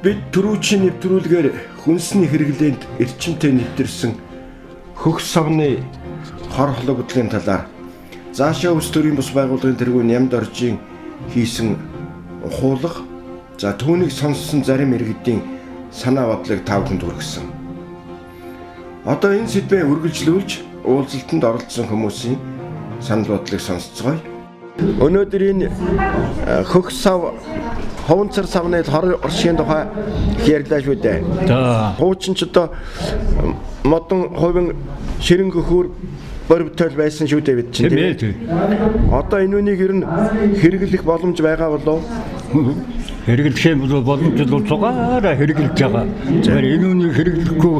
Бид түрүүчийн нэвтрүүлгээр хүнсний хэрэглээнд эрчимтэй нэвтэрсэн хөх савны хор холбогдлын талаар заашаа улс төрийн бус байгууллагын тэргүүн Нямд оржийн хийсэн ухуулга за түүнийг сонссон зарим иргэдийн санаа бодлыг та бүхэнд хүргэсэн. Одоо энэ сэдвээ үргэлжлүүлж уулзалтанд оролцсон хүмүүсийн санал бодлыг сонсцгоё. Өнөөдөр энэ хөх сав хонцор савны хор оршийн тухай ярьлаа шүү дээ. Хуучин ч одоо модон хувийн ширэн гөхөр борвтол байсан шүү дээ бид чинь. Одоо энэ үнийг ер нь хэрэглэх боломж байгаа болов уу? Хэрэглэх юм бол боломж бол цугаараа хэрэглэж байгаа. Тэгэхээр энэ үнийг хэрэглэхгүй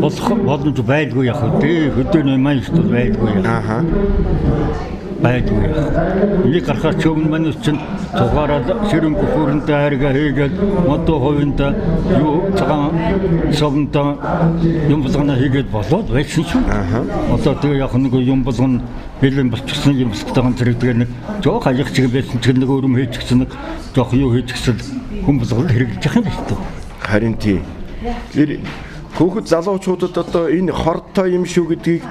болох боломж байдгүй яах вэ? Хөдөөний маань ч байдгүй яах. Байдгүй. Нэг гарахаар ч өмнө манайс чинь цугаараа ширэн гөхөөрөндөө хайрга хийгээд модоо хувинда юу цагаан совнда юм болгоно хийгээд болоод байсан шүү. Одоо тэгээ яг нэг юм болгоно бэлэн болчихсон юм болчихсон зэрэг нэг жоо хаях чиг байсан ч нэг өрөм хийчихсэн нэг жоох юу хийчихсэн хүн болгол хэрэглэж явах юм шүү. Харин тий. Тэр хүүхэд залуучуудад одоо энэ хортой юм шүү гэдгийг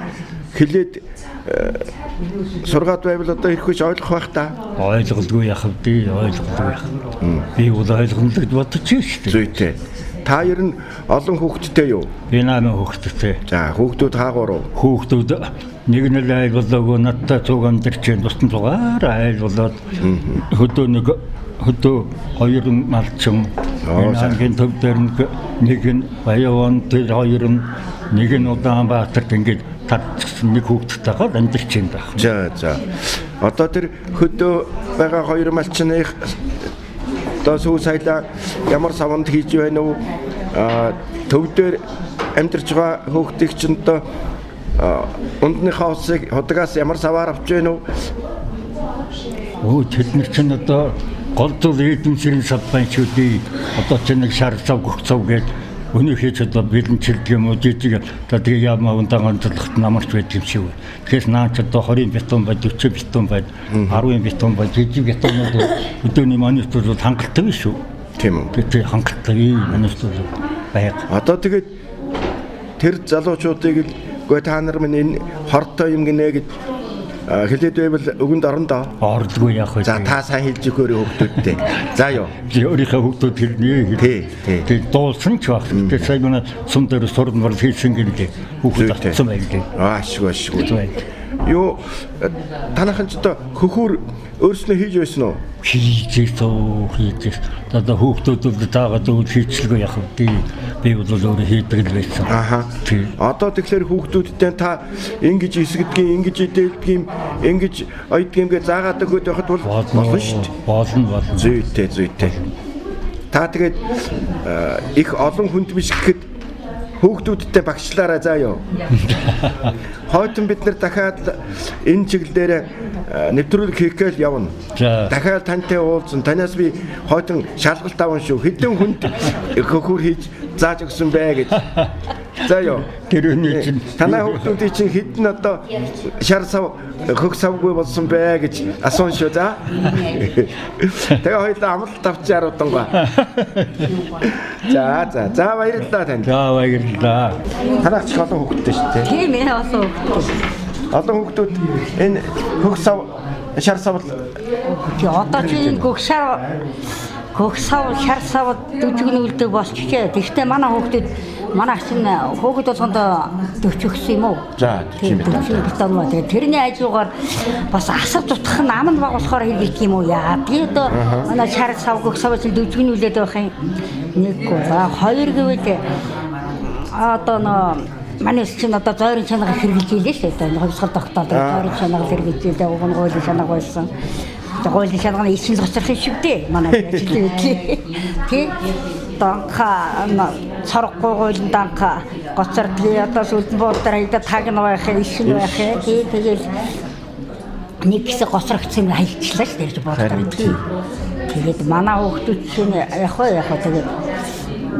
хэлээд сургаад байвал одоо их хүч ойлгох байх та. Ойлголгүй яах вэ? Ойлголгүй яах. Би бол ойлгоно гэж бодож шүү дээ. Зүйтэй. Та ер нь олон хүүхэдтэй юу? Би 8 хүүхэдтэй. За хүүхдүүд хаагур уу? Хүүхдүүд нэг нь л айл болоогүй надтай цуг амьдарч байна. Бусдын цугаар айл болоод хөдөө хоёр нь малчин. Ангийн төв дээр нэг нь Баян тэр хоёр нь нэг нь Улаанбаатарт ингээд тарчсан нэг хүүхдтэйгээ амьдарч байна. За. Одоо тэр хөдөө байгаа хоёр малчных одоо сүү сайлаа ямар савнд хийж байна уу? Төв дээр амьдарч байгаа хүүхдийг чинь одоо ундныхаа усыг худагаас ямар саваар авч байна уу? Тэд нар чинь одоо голдол эдэмсэрийн сав байна шүү дээ. Одоо чинь нэг шар сав гөх сав гэдэг өнөө хийж одоо бэлэнчилдэг юм уу жижиг тэгээ ямаа ундаан онцлогт намарч байдаг юм шиг. Тэгэхээр наач одоо 20 бетон бай 40 бетон бай 10 бетон бай жижиг бетонууд өдөөний манифестууд хангалттай биш үү? Тийм үү. Тэгээ хангалттай манифестууд байг. Одоо тэгээд тэр залуучуудыг л гүй та нар минь энэ хортой юм гинэ гэж хэлээд байвал өгөнд орно доо. Орлгүй яах вэ? За та сайн хэлж өгөөрэй хүүхдүүдтэй. За ёо. Өөрийнхөө хүүхдүүд хэлнэ. Тий. Дуулсан ч баг. Тэгээ сайн манай сум дээр сурн бол хийсэн гэнэ. Хүүхдүүд авсан байлээ. Ашгүй. Юу танайхан ч одоо хөхөр өөрснөө хийж байсан уу? Хийж. Одоо хүүхдүүд бол таагаад өөр хийцэлгүй яах вэ? Би бол өөрөө хийдэг л байсан. Тий. Одоо тэгэхээр хүүхдүүдтэй та ингэж эсгэдгийн, ингэж идэлдгийн, ингэж ойдгийн гэ заагаад өгöd байхад бол болно шүү дээ. Болно. Зүйтэй. Та тэгээд их олон хүнд биш гэхэд хүүхдүүдтэй багшлаараа заа ёо. Хойтон бид нар дахиад энэ чиглэлээр нэвтрүүлэг хийгээл явна. Дахиад тантай уулзсан. Танаас би хойтон шалгалт аван шүү. Хэдэн хүнд хөхөр хийж зааж өгсөн бэ гэж. За ёо. Тэрүүний чинь танай хүүхдүүдийн чинь хэдэн одоо шар сав хөх савгүй болсон бэ гэж асуун шүү за. Тэгээ хоёулаа амлалт авчаар удангой. За баярлалаа танд. За баярлалаа. Танаач олон хүүхдтэй шүү дээ. Тийм ээ олон хүүхдүүд. Олон хүүхдүүд энэ хөх сав шар сав Одоо чи энэ хөх сав шар сав дүжгнүүлдэг болчихжээ. Тэгвэл манай чинь хүүхэд болгондоо 40 өгсөн юм уу? За 40 бетон маа. Тэгээ тэрний хажуугаар бас асар тутах нь аман баг болохоор хэрэглэх юм уу? Яа. Тэгээ одоо манай шар сав хөх сав чинь дүжгнүүлээд байх юм. Нэг хоёр гэвэл одоо манай чинь одоо зойрын чанага хэрэглэж ийлээ шүү дээ. Хувьсгал тогтоолдог зойрын чанага хэрэглэж ийлээ. Уг нь гойлийн чанага байсан. Гойлийн чанаганы ичэн гоцрох шиг дээ. Манай тий. Данха царахгүй гойлын данха гоцрдгийг одоо сүлдэн буудаар идэ таг нь байх ичэн байх. Тэгэл нэг хэсэг гоцрогдсон хаялчлаа шүү дээ буудаар. Тэгээд манай хүүхдүүд чинь яг тэгээд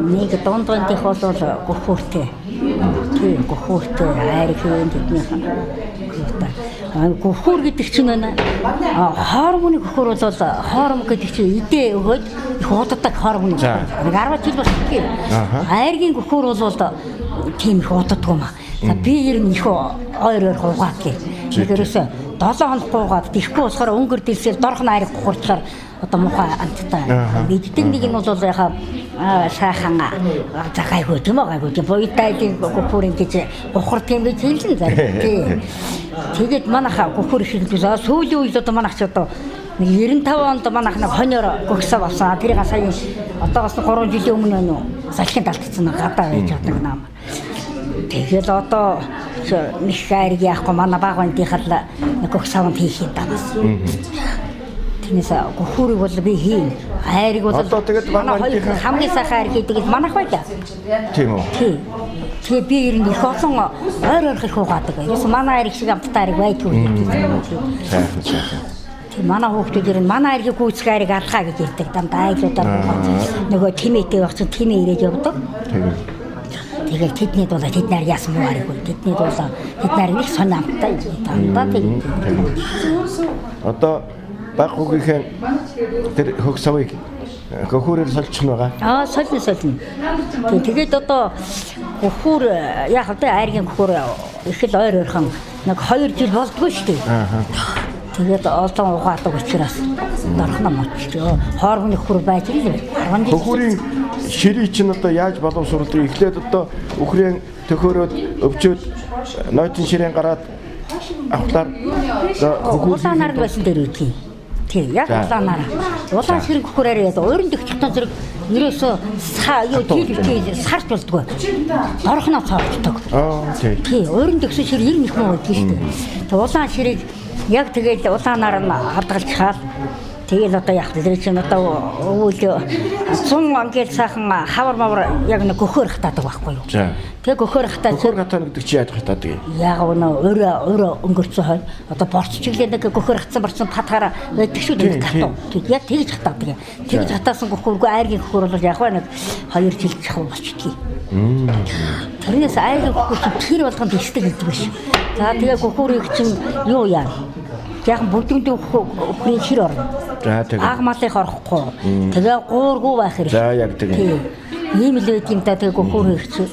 нэг дундгантих бол гөхөөртэй. Тийм гөхөөртэй хайр хийн тэднийх. Гөхөр гэдэг чинь байна. Хоормоны гөхөр бол хоорм гэдэг чинь идэ өгөөд их удаадаг хоормоны гөхөр. Нэг 10 жил болсон гэх. Айргийн гөхөр бол тийм их удаадаг юм аа. Би ер нь их ойроор хуугаад гэх. Нэгээрээс 7 хоног гуугаад тэхгүй болохоор өнгөр дэлсэл дорхон айрыг гухурчаар одоо мухаа амттай. Иддэг нэг нь бол яхаа сайхан загайгүй тийм үү гайгүй. Бойтайдын гөхөр ингэж гухар тийм гэж хэлсэн зарим. Тэгээд манайха гөхөр ихэлдээ сүүлийн үед одоо манайх ч одоо 95 онд манайх нэг хонёор гөхсөв авсан. Тэрийг сая одоогоос 3 жилийн өмнө нөө салхинд алдчихсан гадаа байж чаддаг нам. Тэгээд одоо нэг хайрыг яахгүй манай баг бандийнхаа нэг гөхсөв хийх юм даа. Тэрнээс гөхөрийг бол би хийн. Хайрыг бол одоо тэгээд манай хамгийн сайхан хайр хийдэг манайх байлаа. Тийм үү? Тийм. Тэгээ би ер нь их олон ойр их хуугаад байгаа. Ерөөс манай хайр шиг амттайрыг байдгүй. Сайхан. Тийм манай хүүхдүүд ер нь манай хайрыг гүйцэх хайрыг алхаа гэж ярьдаг. Дандаа айлуудаар нөгөө тимээтэй байх чинь тимээ ирээд явдаг. Тэгээд тэднийд бол тэд нар яасан муу харахгүй. Тэднийд бол тэд нар нэг сонь амттай дандаа тийм. Одоо баг хүүгийнхэн тэр хөгсөвийг гөхөрөөр соличихно байгаа. Солино. Тэгээд одоо гөхөр яг одоо айргийн гөхөр их л ойр ойрхон нэг 2 жил болдгоо шүү дээ. Тэгээд олон ухаадаг учраас дорхно моччихё. Хоормоны гөхөр байж ирлээ. Гөхөрийн ширий чинь одоо яаж боловсруулдаг? Эхлээд одоо үхрийн төхөөрөөд өвчөөд нойтын ширээн гараад авахлаар улаанаар байсан дээр үгүй. Тийм яг улаанаар. Улаан ширэг гөхөрээр яа өөрөнд өгчтөн зэрэг ерөөсөө сарч болдгоо. Дорхно цаавчдаг. Тийм өөрөнд өгсөн шир ер нь их муу байдаг шүү дээ. Тэг улаан ширэг яг тэгээд улаанаар нь хадгалчихаад тэгэл одоо яг тэр чинь одоо өвөл 100 ангил сайхан хавар мавар яг нэг гөхөр хатаадаг байхгүй юу. Тэгээ гөхөр хатаа гэдэг чи яаж хатаадаг юм? Яг өөрөө өнгөрцөө хой одоо борцчлээ нэг гөхөр хатсан борцсон татгаараа байдаг шүү дээ хатаа. Тэг яг тэгж хатаадаг юм. Тэгж хатаасан гөхөргүй айргийн гөхөр бол яг нэг 2 жил чахав болчихдгийг. Тэрнээс айргийн гөхөр чинь тэр болгонд ихтэй гэдэг биш. За тэгээ гөхөрийг чинь юу яа? Яг бүгдүндээ өхрийн шир орно. За тэгээ. Аг малыг орохгүй. Тэгээ гуургүй байх хэрэг. За яг тэгээ. Ийм л байт юм да тэгээ гөхөр хийх чи.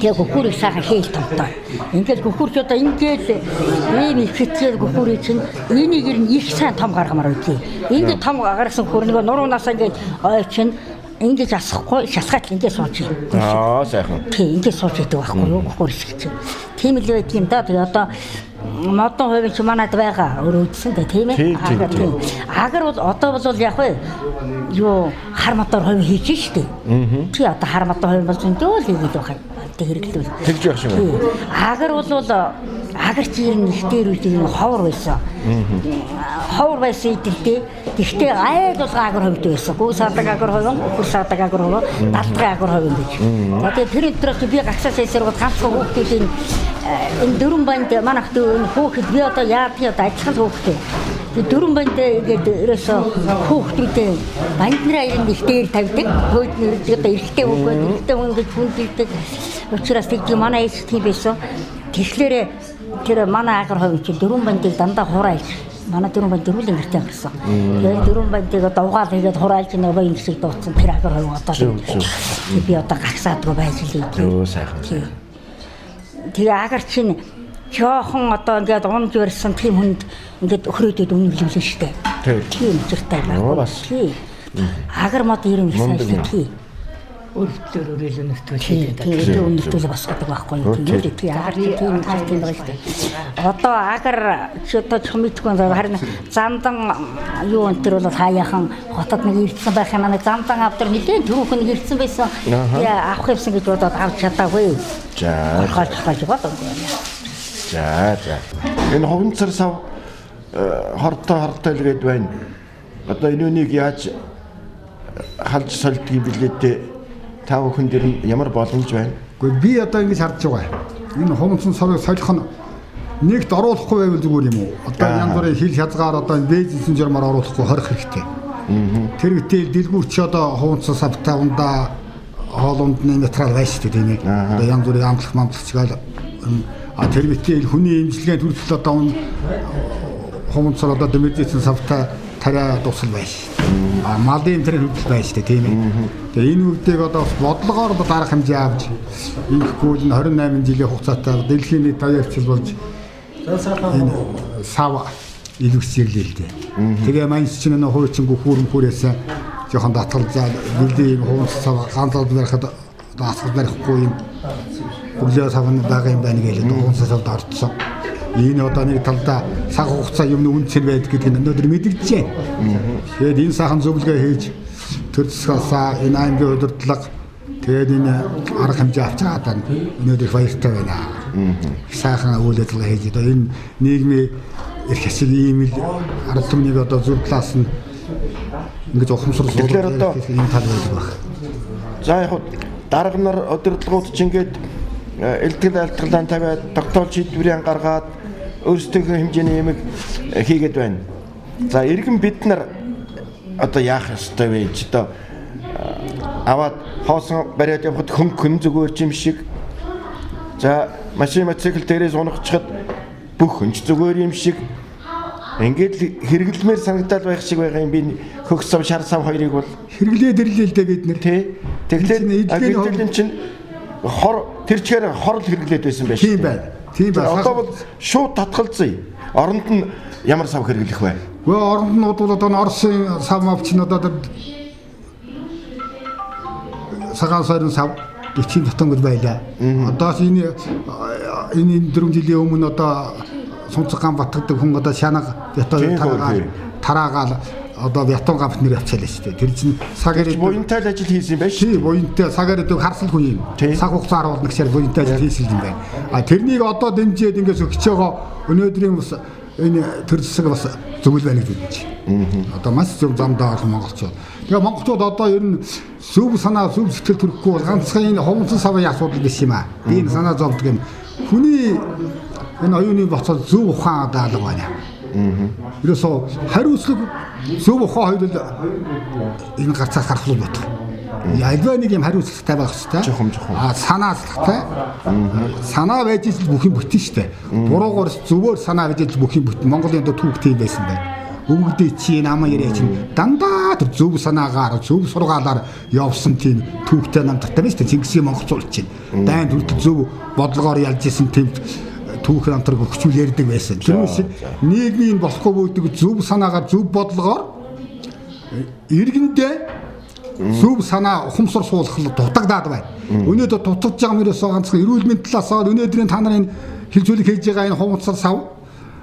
Тэгээ гөхөрийг сайхан хээл томтой. Ингээд гөхөр ч одоо ингээд ийм их хэтээр гөхөрийг чинь энийг ер нь их сайн том гаргамаар үгүй. Ингээд том гаргасан гөхөр нэг нуруунаас ингээд ойчин ингэж асахгүй шалгаад ингэж сууж байна. Сайхан. Тийм ингэж сууж байдаг байхгүй юу гөхөр шиг чинь. Тийм л байт юм да. Тэгээ одоо модон хувийн ч манад байгаа өөр үдсэн дээ тийм ээ. Агар бол одоо бол яг вэ юу хар мотор хувь хийж штэ. Тий одоо хар мотор хувь бол зөндөө л хийгээд байгаа юм. Тэг хэрэглэв. Тэгж явах юм уу? Агар бол агар чинь их дээр үеийн ховор байсан. Ховор байсан идэлтэй. Тэгтээ айд бол агар хувьд байсан. Гүү садаг агар хувь, өхөр садаг агар хувь, далдрын агар хувь гэж. Тэгээд тэр өдрөөс би гагсаас эсрэг ганцхан хүүхдүүдийн энэ дөрвөн банд манайх хүүхэд би одоо яадгийн одоо ажил хүүхдээ. Тэгээд дөрвөн банд гээд ерөөсөө хүүхдүүдээ банд нарын ирэн их дээр тавьдаг. Хөөд нэр одоо эрэгтэй хүүхэд эрэгтэй хүн гэж хүндэлдэг. Учираас тийм манай эс тийм байсан. Тэгэхээр тэр манай агар хувь чинь дөрвөн бандыг дандаа хураалж манай дөрвөн банд дөрвөл ингэртэй гарсан. Тэгээд дөрвөн бандыг одоо угаал хийгээд хураалж нэг баян хэсэг дууцсан тэр агар хувь одоо би одоо гагсаадгүй байж лээ. Йоо сайхан. Тэгээ агар чинь жоохон одоо ингээд унж барьсан тийм хүнд ингээд өхрөөдөд үнэлүүлсэн шүү дээ. Тийм зэрэгтэй байна. Тийм. Агар мод ер нь их сайн тийм. Өөрөлтөөр өрөөлөө нөтөлтэй. Тийм нөтөл бас гэдэг байхгүй юу. Тийм агар тийм байгаа шүү дээ. Одоо агар ч одоо ч мэдгүй харин замдан юу өнтер бол хаяахан хотод нэг ирдсэн байх юм аа замдан автор нэлээд түрүүхэн ирдсэн байсан. Тэгээ авах юмсан гэж бодоод авч чадаагүй. За. Хаач бодоо. За. Энэ ховнцар сав хортой л гээд байна. Одоо энэ үнийг яаж халж сольдгийг билээ та бүхэн дээр ямар боломж байна? Гэхдээ би одоо ингэж харж байгаа. Энэ хомцсон сорыг солих нь нэгт оруулахгүй байвал зүгээр юм уу? Одоо янз бүрийн хил хязгаар одоо бизнесийн журмаар оруулахгүй хорих хэрэгтэй. Тэр үедээ дэлгүүрч одоо хомцсон савтаа ундаа хоолунд нейтрал байж шүү дээ тийм ээ. Одоо янз бүрийн амтлах мамтлагчгаал тэр мэтэл хүний имчилгээнд хүртэл одоо хомцор одоо дэмэдсэн савта тариа дусал байж. Малын тэр хүртэл байж тийм ээ. Тэгээ энэ үгдийг одоо бодлогоор одоо дарах хэмжээ авч ингэхгүй нь 28 жилийн хугацаатай дэлхийн нийт аяарчил болж энэ сав илүүсэрлээ л дээ. Тэгээ маньс чинь нөө хуурчингүй хүүрээсээ жоохон татгалзаа бэлдээ хуурс сав ганцаар барихад асгал барихгүй юм бүлээ савны байгаа юм байна гэж хуурс савд орцсон. Энэ одоо нэг талдаа цаг хугацаа юм үнцэн байдаг гэдгийг өнөөдөр мэдэгдэж байна. Тэгээд энэ сайхан зөвлөгөө хийж төр засгаасаа энэ аймгийн удирдлага тэгээд энэ арга хэмжээ авч байгаа даа өнөөдөр баяртай байна. Сайхан үйл ажиллагаа хийж одоо энэ нийгмийн эрх ашиг ийм л ард түмнийг одоо зөв талаас нь ингэж ухамсарлуулж тэгэхээр одоо энэ тал байдаг баг. За яг дарга нар удирдлагууд ч ингээд элтгэл айлтгалан тавиад тогтоол шийдвэрийн гаргаад өөрсдийнхөө хэмжээний юмыг хийгээд байна. За иргэн бид нар одоо яах ёстой вэ? Ч одоо аваад хоосон бариад явахад хүн зүгээр юм шиг. За машин мотоцикл дээрээс унахчаад бүх хүнч зүгээр юм шиг. Ингээд хэрэглэмээр санагдаад байх шиг байгаа юм би хөх сав шар сав хоёрыг бол хэрэглээд ирлээ л дээ бид нэр. Тэгээд эдгээр чинь хор тэр чигээр хор л хэрэглээд байсан байж. Тийм байна. Тийм байна. Одоо бол шууд татгалзъя. Оронд нь ямар сав хэрэглэх вэ? Гэхдээ оронд нь бол одоо Оросын сав мавч нь одоо сагаан сойрон сав 40 дотонгод байлаа. Одоо энэ 4 жилийн өмнө одоо Сунцган Батгад хүн одоо шанаг бятон тараагаал одоо бятон гамт нэр авчаалаа шүү дээ. Тэр чинь цаг ирээд буянтай ажил хийсэн байх шүү. Тийм буянтай цаг ирээд харсал хүн юм. Цаг хугацаар бол нэгсээр буянтай ажил хийсэн юм байна. А тэрнийг одоо дэмжиж ингээс өгч байгаа өнөөдрийн бас энэ төр засаг бас зөвл байна гэж үзэж. Одоо маш зөв замдаа орох монголчууд. Тэгээ монголчууд одоо ер нь зөв санаа зөв сэтгэл төрөхгүй бол ганцхан энэ хомцон савын асуудал биш юм аа. Би энэ санаа зовдөг юм. Хүний энэ оюуны боцол зөв ухаан даалга байна. Ерөөсөө хариуцлага зөв ухаан хоёул энэ гарцаас гарах болох. Альва нэг юм хариуцлагатай байх хэрэгтэй. Санаалтай. Санаа байж л бүх юм бүтэн штэ. Буруугаар зөвөр санаа байж бүх юм бүтэн. Монголын одоо түүх тийм байсан байна. Өвгдөө чи намаа яриа чинь дандаа тэр зөв санаагаар зөв сургаалаар явсан тийм түүхтэй намтартай байна штэ. Чингисийн монголчууд чинь дайнд хүртэл зөв бодлогоор ялж исэн тийм түүх намтраг өгчүүл ярьдаг байсан. Тэрнээс нийгмийн болохгүй байдаг зөв санаагаар зөв бодлогоор иргэндээ зөв санаа ухамсар суулгах дутагдаад байна. Өнөөдөр дутагдж байгаа мөрөөсөө ганцхан эрүүл мэндийн талаас өнөөдрийн та нарын хилжүүлэг хийж байгаа энэ хумцар сав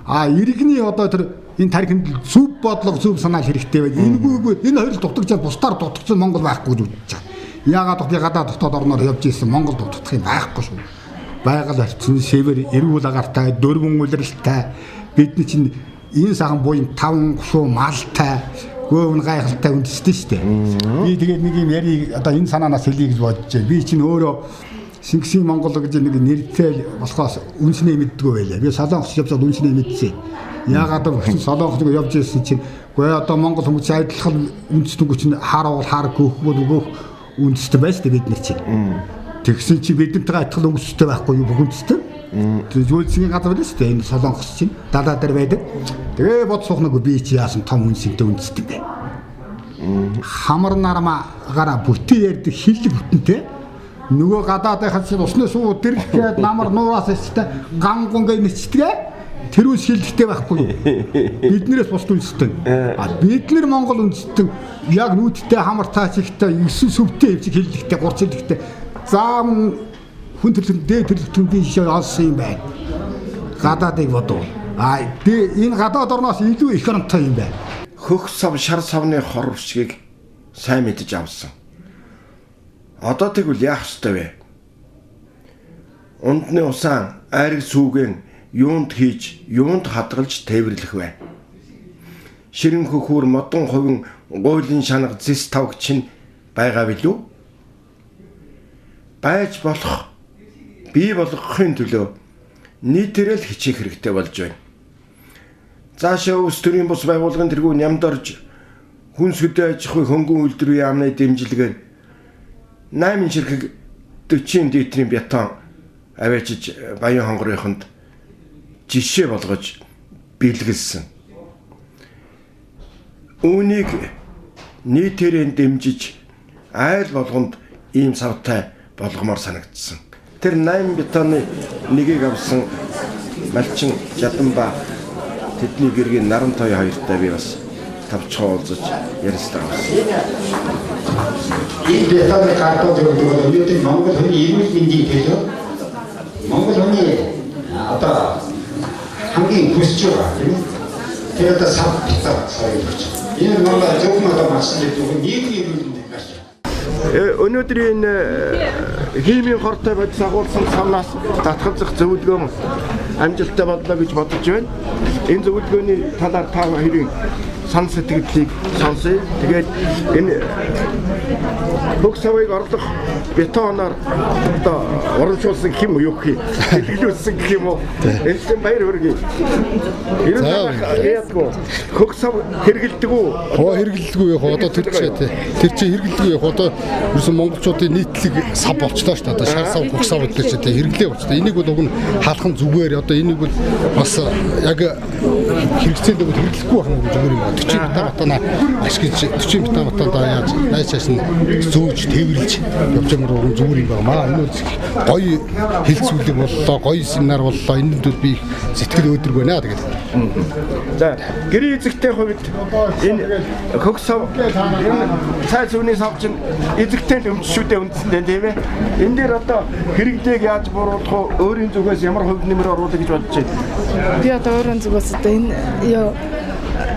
иргэний одоо тэр энэ тархинд зөв бодлого зөв санаа хэрэгтэй байна. Энэгүй энэ хоёр дутагдаад бусдаар дутагдсан Монгол байхгүй гэж үзэж байгаа. Яагаад би гадаад дотоод орноор явж ирсэн Монгол дутагдах юм байхгүй шүү. Байгаль орчин север эрүүл агаартай дөрвөн улиралтай бидний чинь энэ сахан буян 5 гушуу малтай гөөвн гайхалтай үндэстэй шүү дээ. Би тэгээд нэг юм яриг одоо энэ санаанаас хэлье гэж бодож байна. Би чинь өөрөө Шингисийн Монгол гэж нэг нэртэй болохоос үнснээ мэддэггүй байлаа. Би Солонгос явсаад үнснээ мэдсэн. Яагаад гэвэл Солонгос нэг явж ирсэн чинь үгүй одоо Монгол хүмүүс адилхан үндэстэнгүй чинь хааравал хаар гөөх үндэстэй байж дээ бид нар чинь. Тэгсэн чи бидэнтэйгээ адилхан өнгөстэй байхгүй юу бүх үндэстэй. Зүйлсийн газар л шүү дээ. Энэ Солонгос чинь далаа дээр байдаг. Тэгээ бод суухнаг би чи яасан том үнсэнтэй үндэстэй бэ. Хамар нармаагаараа бүтэн ярддаг хиллэг бүтэнтэй. Нөгөө гадаадынхаа чинь усны суу дэргэхэд намар нуураас өстэй гангунгээ нэцдэг. Тэр үс хилдэгтэй байхгүй юу? Биднээс бус үндэстэй. Бид нар Монгол үндэстэй яг нүүдтэй хамар таачигтай 9 сүвтэй хөвчг хилдэгтэй 3 хилдэгтэй. Заам хүн төрлөختөн дээд төрлөختөн би шээ олсон юм байна. Гадаадыг бодов. Энэ гадаад орноос илүү их оронтой юм байна. Хөх сав шар савны хор усгийг сайн мэдэж авсан. Одоо тэгвэл яах ёстой вэ? Ундны усаан айраг сүүгэн юунд хийж, юунд хадгалж тээвэрлэх вэ? Ширэн хөхүүр модон хувин гуйлын шанаг зэс тавг чинь байгаа билүү? Байж болох, бий болгохын төлөө нийтээрээ л хичээх хэрэгтэй болж байна. Цаашаа улс төрийн бус байгууллагын тэргүү нямд орж хүнс хөдөө аж ахуй хөнгөн үйлдвэрийн яамны дэмжлэгээр 8 ширхэг 40 литрийн бетон аваачиж Баян хонгорынхонд жишээ болгож бэлгэлсэн. Үүнийг нийтээрээ дэмжиж айл болгонд ийм савтай болгомоор санагдсан. Тэр 8 бетоны нэгийг авсан Малчин Жаданба тэдний гэргийн Нарантой хоёртай би бас тавчхан уулзаж ярилцлага авсан. 이 대사를 갖다 들어도 요즘 몽골 흔히 이민인지 되죠. 몽골 흔히 어떤 한국인 구시조가 그래도 사업했다 사업이 그렇죠. 이는 뭔가 조금만 더 말씀드리고 이익이 Өнөөдрийн хиймийн хортой бодис агуулсан самнаас татгалзах зөвлөгөө амжилттай боллоо гэж бодож байна. Энэ зөвлөгөөний талаар та хоёрын сан сэтгэлийг сонсъё. Тэгээд энэ бүх савыг орлох бетоноор одоо урамшуулсан хэм уу юу гэх юм хэлүүлсэн гэх юм уу? Энэсэн баяр хүргэе. Яагаад хөх сав хэрэгэлдэг үү? Хэрэгэлдэггүй яг одоо тэр чинь хэрэгэлдэггүй яг одоо ерөөсөн монголчуудын нийтлэг сав болчлоо шүү дээ. Одоо шар сав, хөх сав гэдэг чинь хэрэглээ болчлоо. Энийг бол уг нь хаалхан зүгээр одоо энийг бол бас яг хэрэгцээнд бол хэрэглэхгүй байх нь зүгээр юм байна. 40 бетон ашиглаж 40 бетон одоо яаж найшааш нь зөөж тээвэрлж явж байгаа юм зүгээр юм байна. Энэ бол гоё хэлцүүлэг боллоо, гоё семинар боллоо. Энэнд бол би сэтгэл өөдрөг байна тэгээд. За гэрээ эзэгтэй хувьд энэ хөх сав цай зүүнний сав чинь эзэгтэй өмчшүүдээ үндсэндээ тийм ээ. Энэ дээр одоо хэрэглээг яаж бууруулах вэ? Өөрийн зүгээс ямар хувь нэмэр оруулах гэж бодож байна? Би одоо өөрийн зүгээс одоо энэ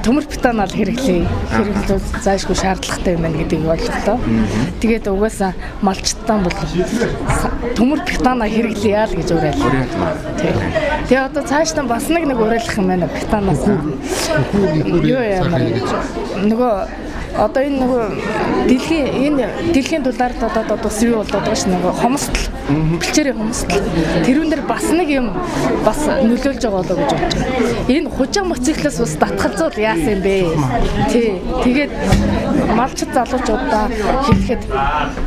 төмөр бетонол хэрэглэе. Хэрэглэл заашгүй шаардлагатай юм байна гэдгийг ойлголоо. Тэгээд угаасаа малчтан бол төмөр бетоноо хэрэглэе яа л гэж уриаллаа. Тэгээ одоо цаашдаа бас нэг уриалах юм байна бетоноос. Юу яамаар нөгөө одоо энэ нөгөө дэлхийн дулаар одоо бас юу болоод байгаа ш нөгөө хомсдол бэлчээрийн хомсдол тэрүүн дээр бас нэг юм бас нөлөөлж байгаа болоо гэж бодож байна. Энэ хужаа моциклээс бас татгалзуул яасан юм бэ? Тий. Тэгээд малчд залуучуудаа хэлэхэд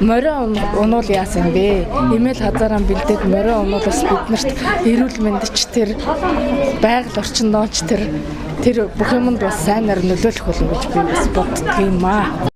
морио унуул яасан юм бэ? Имэйл хазаараа бэлдээд морио унуулаас биднэрт эрүүл мэндч тэр байгаль орчин нооч тэр бүх юмд бас сайнаар нөлөөлөх болов гэж би бас боддөг юм аа.